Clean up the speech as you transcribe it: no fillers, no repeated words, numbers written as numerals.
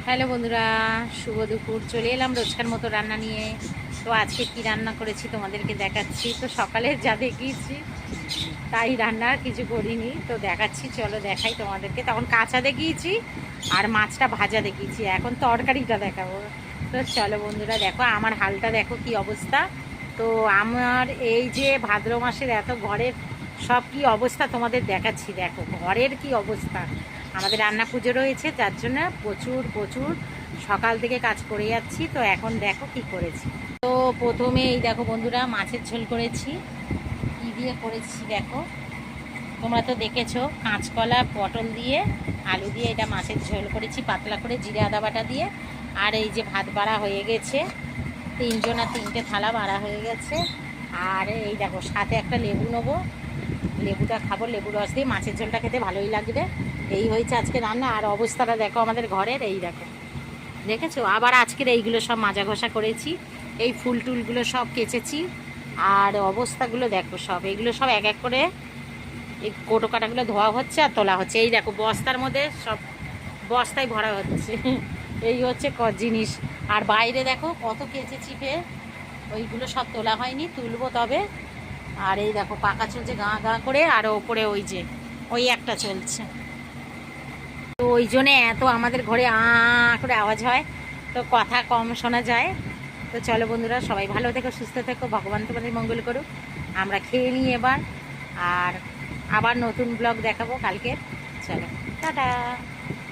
Hello বন্ধুরা, শুভ দুপুর। চলে এলাম রোজকার মতো রান্না নিয়ে। তো আজকে কি রান্না করেছি তোমাদেরকে দেখাচ্ছি। তো সকালে যা দেখিয়েছি তাই রান্না আর কিছু করিনি, তো দেখাচ্ছি, চলো দেখাই তোমাদেরকে। তখন কাঁচা দেখিয়েছি আর মাছটা ভাজা দেখিয়েছি, এখন তরকারিটা দেখাবো। তো চলো বন্ধুরা, দেখো আমার হালটা, দেখো কি অবস্থা। তো আমার এই যে ভাদ্র মাসের এত ঘরের সব কি অবস্থা তোমাদের দেখাচ্ছি। দেখো ঘরের কি অবস্থা। আমাদের রান্না পুজো রয়েছে, যার জন্য প্রচুর প্রচুর সকাল থেকে কাজ করে যাচ্ছি। তো এখন দেখো কি করেছি। তো প্রথমে এই দেখো বন্ধুরা, মাছের ঝোল করেছি। কী দিয়ে করেছি দেখো, তোমরা তো দেখেছো, কাঁচকলা পটল দিয়ে আলু দিয়ে এটা মাছের ঝোল করেছি পাতলা করে, জিরে আদা বাটা দিয়ে। আর এই যে ভাত বাড়া হয়ে গেছে, তিনজনা তিনটে থালা বাড়া হয়ে গেছে। আর এই দেখো সাথে একটা লেবু নেবো, লেবুটা খাবো, লেবু রস দিয়ে মাছের ঝোলটা খেতে ভালোই লাগবে। এই হয়েছে আজকে রান্না। আর অবস্থাটা দেখো আমাদের ঘরের, এই দেখো, দেখেছো। আবার আজকের এইগুলো সব মাজা ঘষা করেছি, এই ফুল টুলগুলো সব কেচেছি। আর অবস্থাগুলো দেখো সব, এগুলো সব এক এক করে এই কোটো কাটাগুলো ধোয়া হচ্ছে আর তোলা হচ্ছে। এই দেখো বস্তার মধ্যে সব, বস্তায় ভরা হচ্ছে। এই হচ্ছে জিনিস। আর বাইরে দেখো কত কেচেছি ফের, ওইগুলো সব তোলা হয়নি, তুলবো তবে। আর এই দেখো পাকা চলছে গাঁ গাঁ করে, আর ওপরে ওই যে ওই একটা চলছে। তো ওই জন্যে এত আমাদের ঘরে করে আওয়াজ হয়, তো কথা কম শোনা যায়। তো চলো বন্ধুরা, সবাই ভালো থেকো, সুস্থ থেকো, ভগবান তোমাদের মঙ্গল করুক। আমরা খেয়ে নিই এবার, আর আবার নতুন ব্লগ দেখাবো কালকে। চলো, টাটা।